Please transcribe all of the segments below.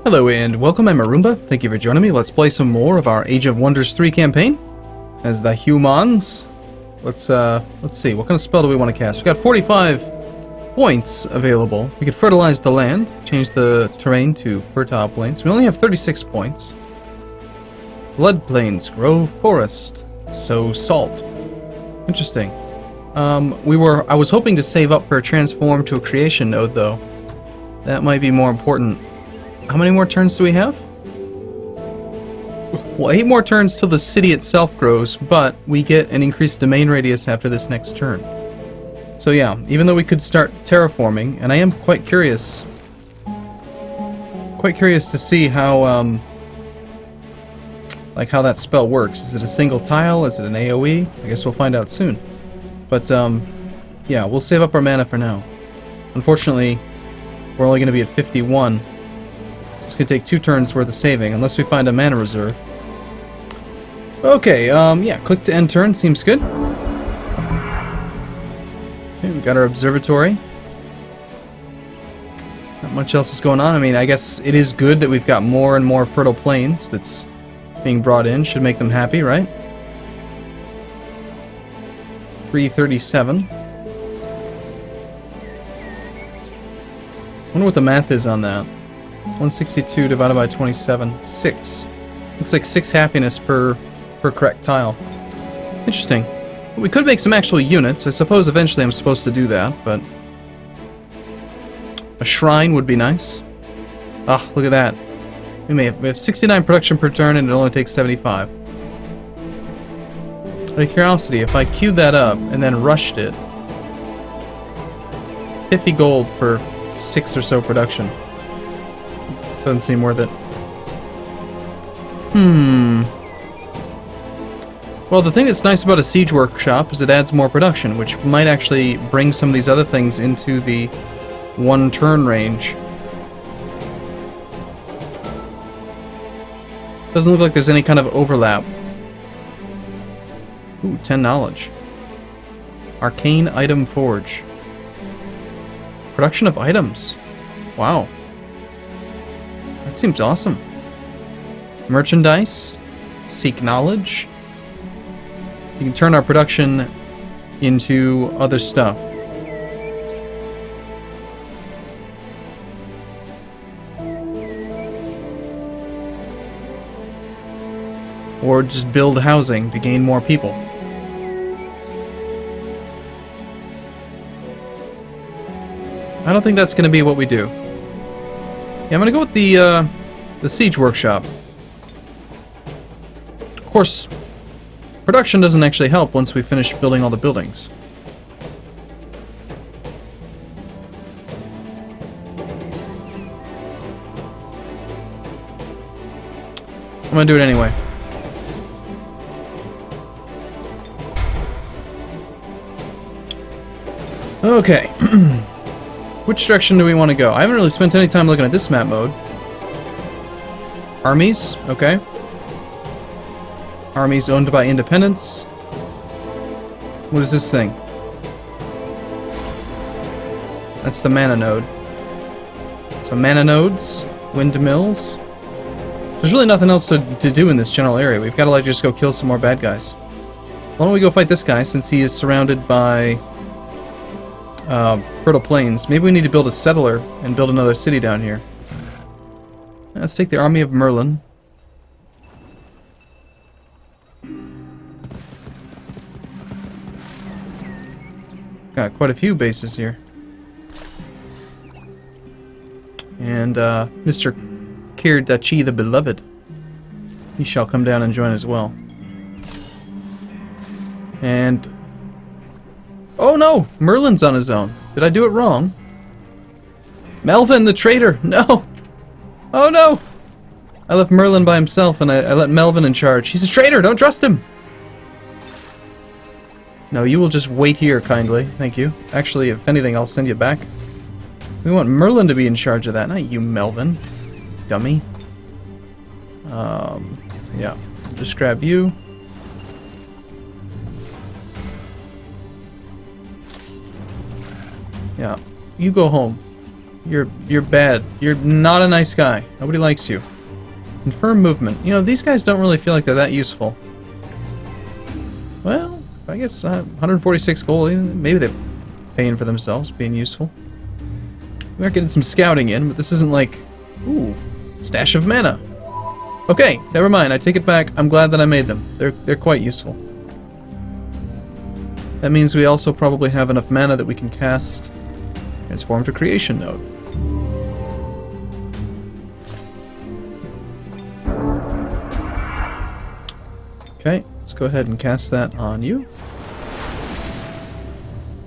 Hello and welcome, I'm Arumba. Thank you for joining me. Let's play some more of our Age of Wonders 3 campaign as the humans. Let's see, what kind of spell do we want to cast? We've got 45 points available. We could fertilize the land, change the terrain to fertile plains. We only have 36 points. Floodplains, grow forest, sow salt. Interesting. I was hoping to save up for a transform to a creation node though. That might be more important. How many more turns do we have? Well, 8 more turns till the city itself grows, but we get an increased domain radius after this next turn. So yeah, even though we could start terraforming, and I am quite curious to see how, like how that spell works. Is it a single tile? Is it an AoE? I guess we'll find out soon. But, yeah, we'll save up our mana for now. Unfortunately, we're only going to be at 51. It's going to take 2 turns worth of saving, unless we find a mana reserve. Okay, yeah, click to end turn, seems good. Okay, we got our observatory. Not much else is going on. I mean, I guess it is good that we've got more and more fertile plains that's being brought in. Should make them happy, right? 337. Wonder what the math is on that. 162 divided by 27. 6. Looks like 6 happiness per correct tile. Interesting. We could make some actual units. I suppose eventually I'm supposed to do that, but a shrine would be nice. Ah, look at that. We have 69 production per turn and it only takes 75. Out of curiosity, if I queued that up and then rushed it, 50 gold for 6 or so production. Doesn't seem worth it. Well, the thing that's nice about a siege workshop is it adds more production, which might actually bring some of these other things into the 1 turn range. Doesn't look like there's any kind of overlap. Ooh, 10 knowledge. Arcane item forge. Production of items. Wow. That seems awesome. Merchandise. Seek knowledge. You can turn our production into other stuff. Or just build housing to gain more people. I don't think that's going to be what we do. Yeah, I'm going to go with the siege workshop. Of course, production doesn't actually help once we finish building all the buildings. I'm going to do it anyway. Okay. Which direction do we want to go? I haven't really spent any time looking at this map mode. Armies, okay. Armies owned by independents. What is this thing? That's the mana node. So mana nodes, windmills. There's really nothing else to do in this general area. We've got to like just go kill some more bad guys. Why don't we go fight this guy since he is surrounded by fertile plains. Maybe we need to build a settler and build another city down here. Let's take the army of Merlin. Got quite a few bases here. And Mr. Kirdachi the Beloved. He shall come down and join as well. And oh no! Merlin's on his own. Did I do it wrong? Melvin the traitor! No! Oh no! I left Merlin by himself and I let Melvin in charge. He's a traitor! Don't trust him! No, you will just wait here kindly. Thank you. Actually, if anything, I'll send you back. We want Merlin to be in charge of that, not you, Melvin. Dummy. Yeah. Just grab you. Yeah. You go home. You're bad. You're not a nice guy. Nobody likes you. Confirm movement. You know, these guys don't really feel like they're that useful. Well, I guess 146 gold. Maybe they're paying for themselves, being useful. We are getting some scouting in, but this isn't like... Ooh, stash of mana. Okay, never mind. I take it back. I'm glad that I made them. They're quite useful. That means we also probably have enough mana that we can cast Transform to Creation Node. Okay, let's go ahead and cast that on you.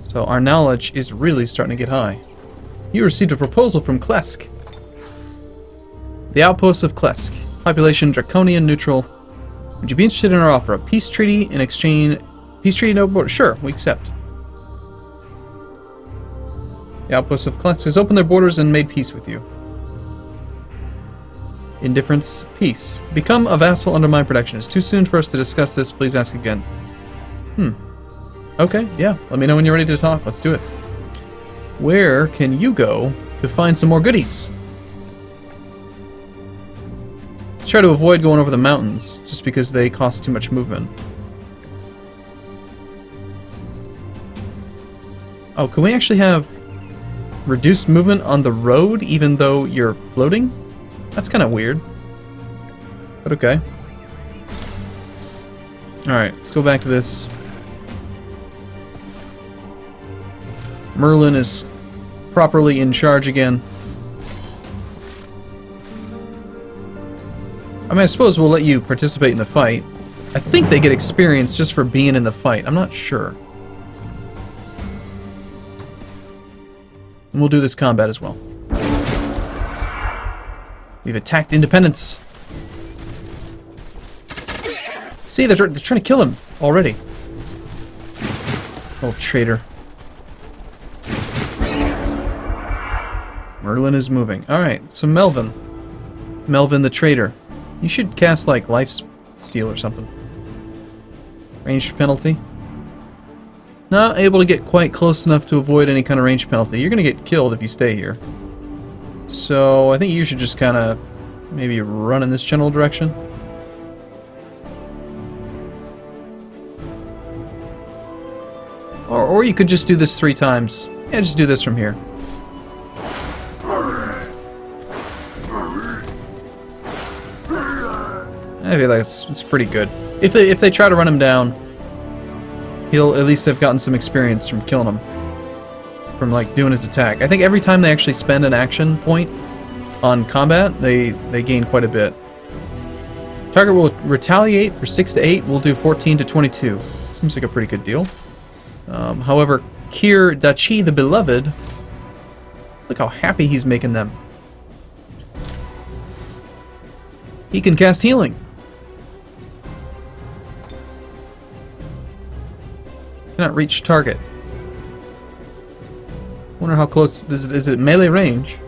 So our knowledge is really starting to get high. You received a proposal from Klesk. The outposts of Klesk. Population draconian neutral. Would you be interested in our offer? A peace treaty in exchange... Peace treaty no border? Sure, we accept. The outposts of Klesk has opened their borders and made peace with you. Indifference, peace. Become a vassal under my protection. It's too soon for us to discuss this. Please ask again. Okay, yeah. Let me know when you're ready to talk. Let's do it. Where can you go to find some more goodies? Let's try to avoid going over the mountains, just because they cost too much movement. Oh, can we actually have reduced movement on the road even though you're floating? That's kind of weird. But okay. Alright, let's go back to this. Merlin is properly in charge again. I mean, I suppose we'll let you participate in the fight. I think they get experience just for being in the fight. I'm not sure. And we'll do this combat as well. We've attacked Independence. See, they're trying to kill him already. Old traitor. Merlin is moving. Alright, so Melvin. Melvin the traitor. You should cast, like, Life Steal or something. Ranged penalty. Not able to get quite close enough to avoid any kind of range penalty. You're going to get killed if you stay here. So I think you should just kind of maybe run in this general direction. Or you could just do this 3 times. Yeah, just do this from here. I feel like it's pretty good. If they try to run him down, he'll at least have gotten some experience from killing him. From, like, doing his attack. I think every time they actually spend an action point on combat, they gain quite a bit. Target will retaliate for 6 to 8. We'll do 14 to 22. Seems like a pretty good deal. However, Kir Dachi the Beloved, look how happy he's making them. He can cast healing. Cannot reach target. Wonder how close is it melee range?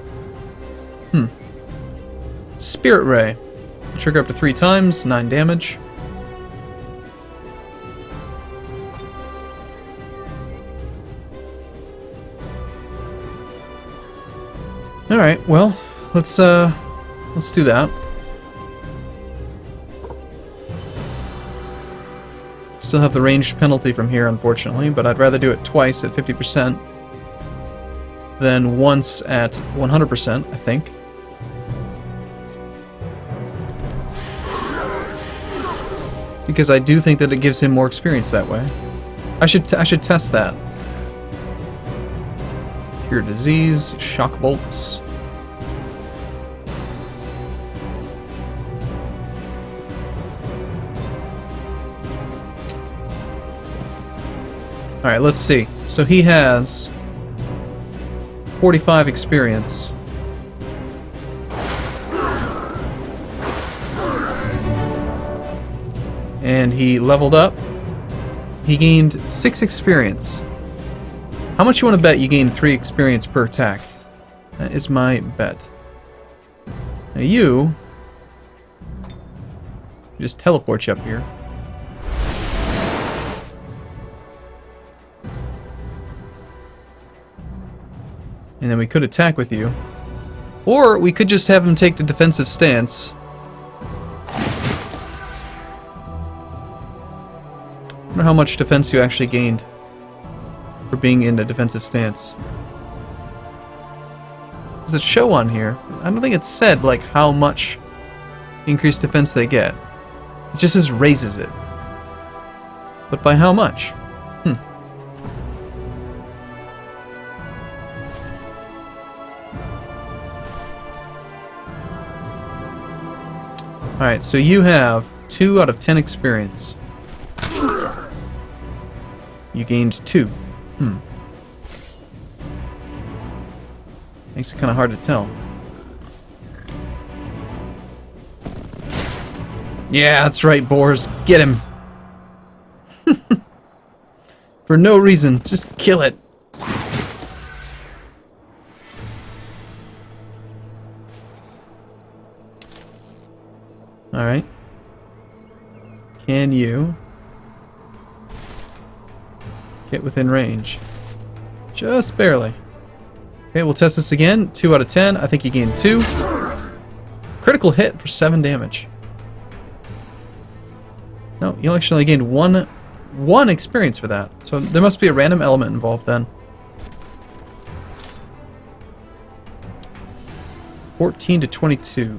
Spirit Ray. Trigger up to 3 times, 9 damage. Alright, well, let's do that. Still have the ranged penalty from here, unfortunately, but I'd rather do it twice at 50% than once at 100%, I think. Because I do think that it gives him more experience that way. I should test that. Cure disease, shock bolts. Alright, let's see. So he has 45 experience. And he leveled up. He gained 6 experience. How much you want to bet you gain 3 experience per attack? That is my bet. Now you... just teleport you up here. And then we could attack with you. Or we could just have him take the defensive stance. I wonder how much defense you actually gained for being in a defensive stance. Does it show on here? I don't think it said like how much increased defense they get. It just says raises it. But by how much? Alright, so you have 2 out of 10 experience. You gained 2. Makes it kind of hard to tell. Yeah, that's right, Boars. Get him. For no reason. Just kill it. Alright. Can you get within range? Just barely. Okay, we'll test this again. 2 out of 10. I think you gained 2. Critical hit for 7 damage. No, you actually only gained one experience for that. So there must be a random element involved then. 14 to 22.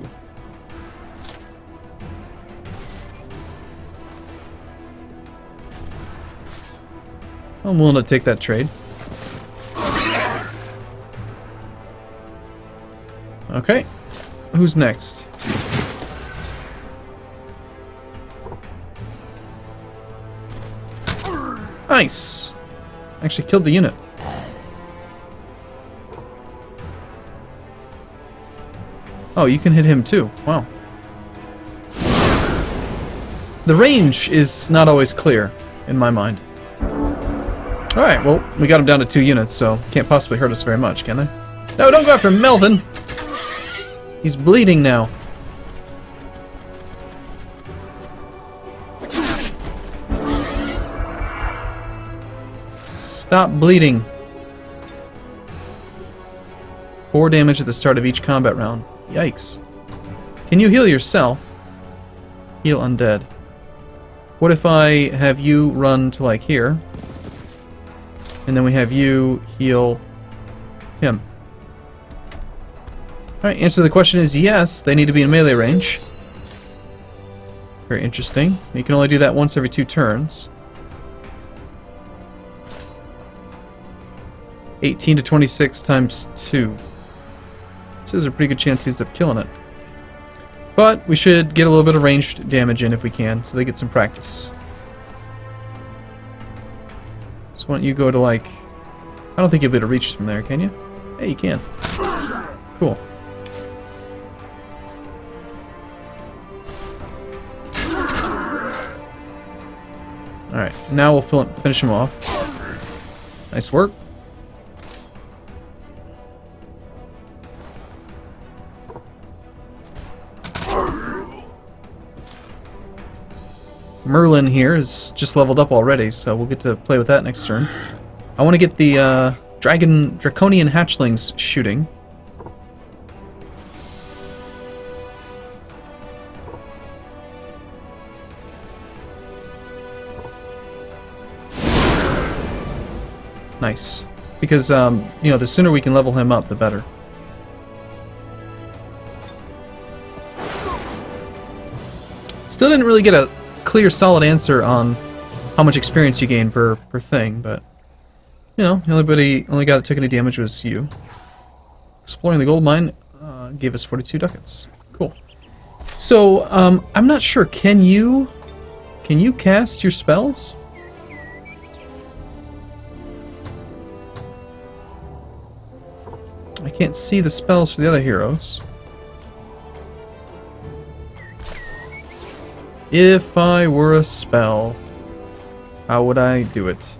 I'm willing to take that trade. Okay. Who's next? Nice! Actually killed the unit. Oh, you can hit him too. Wow. The range is not always clear, in my mind. Alright, well, we got him down to 2 units, so can't possibly hurt us very much, can they? No, don't go after Melvin! He's bleeding now. Stop bleeding. 4 damage at the start of each combat round. Yikes. Can you heal yourself? Heal undead. What if I have you run to like here? And then we have you heal him. Alright, answer to the question is yes, they need to be in melee range. Very interesting. You can only do that once every 2 turns. 18 to 26 times 2. So there's a pretty good chance he ends up killing it. But we should get a little bit of ranged damage in if we can, so they get some practice. So why don't you go to like... I don't think you'll be able to reach from there, can you? Hey, you can. Cool. Alright, now we'll finish him off. Nice work. Merlin here is just leveled up already, so we'll get to play with that next turn. I want to get the draconian hatchlings shooting. Nice. Because, you know, the sooner we can level him up, the better. Still didn't really get a clear, solid answer on how much experience you gain per thing, but, you know, the only guy that took any damage was you. Exploring the gold mine gave us 42 ducats. Cool. So, I'm not sure, can you cast your spells? I can't see the spells for the other heroes. If I were a spell, how would I do it?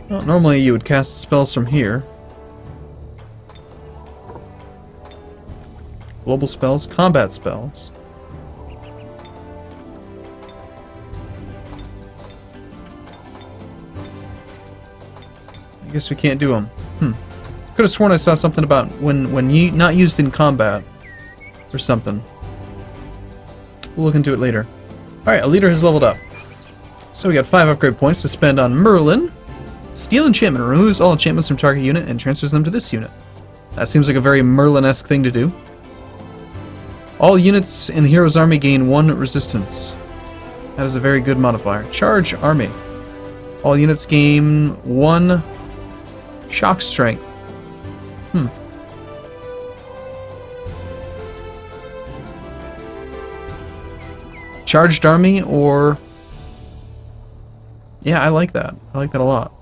Well, normally you would cast spells from here. Global spells, combat spells. I guess we can't do them. Could have sworn I saw something about when not used in combat or something. We'll look into it later. Alright, a leader has leveled up. So we got 5 upgrade points to spend on Merlin. Steal enchantment removes all enchantments from target unit and transfers them to this unit. That seems like a very Merlin-esque thing to do. All units in the hero's army gain 1 resistance. That is a very good modifier. Charge army. All units gain 1 shock strength. Charged army or... Yeah, I like that. I like that a lot.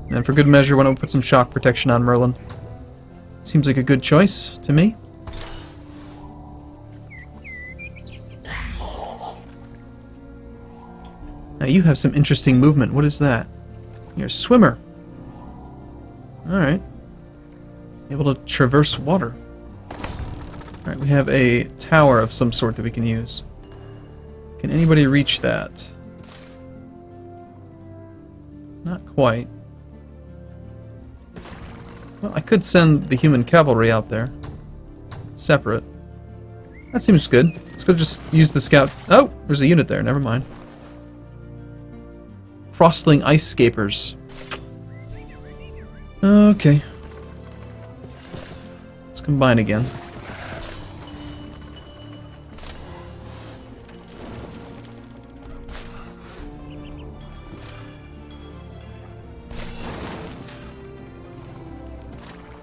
And for good measure, why don't we put some shock protection on Merlin? Seems like a good choice to me. Now you have some interesting movement. What is that? You're a swimmer. Alright. Able to traverse water. Alright, we have a tower of some sort that we can use. Can anybody reach that? Not quite. Well, I could send the human cavalry out there. Separate. That seems good. Let's go just use the scout. Oh, there's a unit there. Never mind. Frostling ice scapers. Okay. Let's combine again.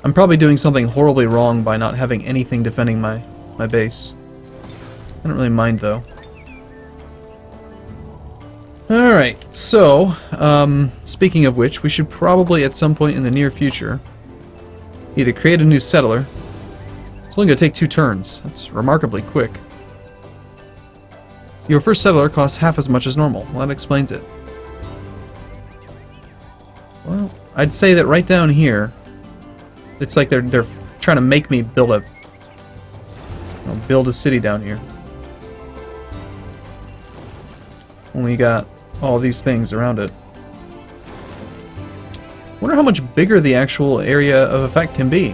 I'm probably doing something horribly wrong by not having anything defending my base. I don't really mind, though. Alright, so, speaking of which, we should probably at some point in the near future either create a new settler. It's only going to take 2 turns. That's remarkably quick. Your first settler costs half as much as normal. Well, that explains it. Well, I'd say that right down here, it's like they're trying to make me build a city down here. When we got all these things around it. Wonder how much bigger the actual area of effect can be.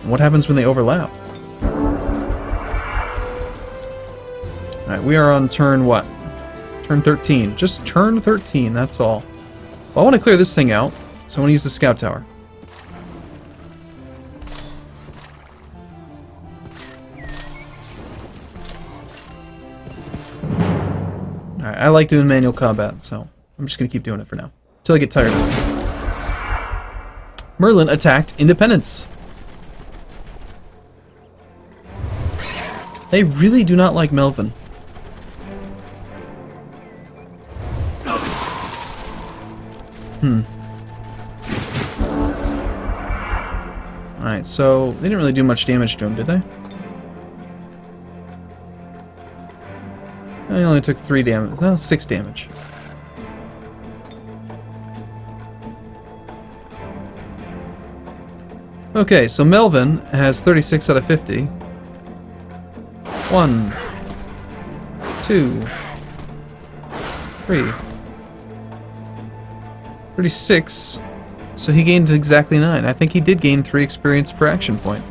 What happens when they overlap? Alright, we are on turn what? Turn 13. Just turn 13, that's all. Well, I want to clear this thing out, so I want to use the scout tower. Alright, I like doing manual combat, so I'm just going to keep doing it for now. Until I get tired of it. Merlin attacked Independence. They really do not like Melvin. Alright, so they didn't really do much damage to him, did they? They only took 3 damage. Well, 6 damage. Okay, so Melvin has 36 out of 50. 1, 2, 3. 36. So he gained exactly 9. I think he did gain 3 experience per action point.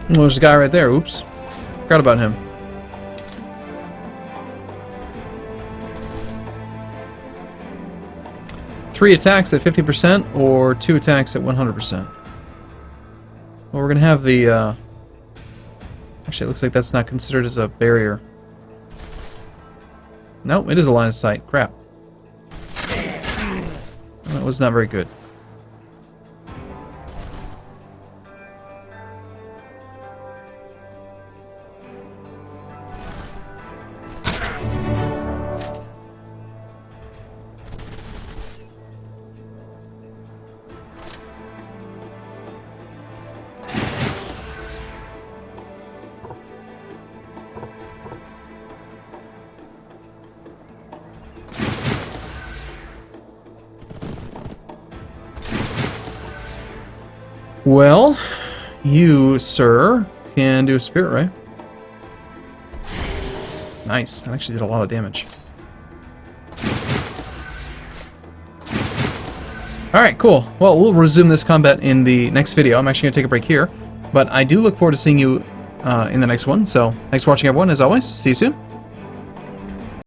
Well, there's a guy right there. Oops. Forgot about him. Three attacks at 50% or 2 attacks at 100%. Well, we're going to have the... Actually, it looks like that's not considered as a barrier. No, it is a line of sight. Crap. That was not very good. Well, you, sir, can do a spirit ray. Nice. That actually did a lot of damage. Alright, cool. Well, we'll resume this combat in the next video. I'm actually going to take a break here. But I do look forward to seeing you in the next one. So, thanks for watching, everyone. As always, see you soon.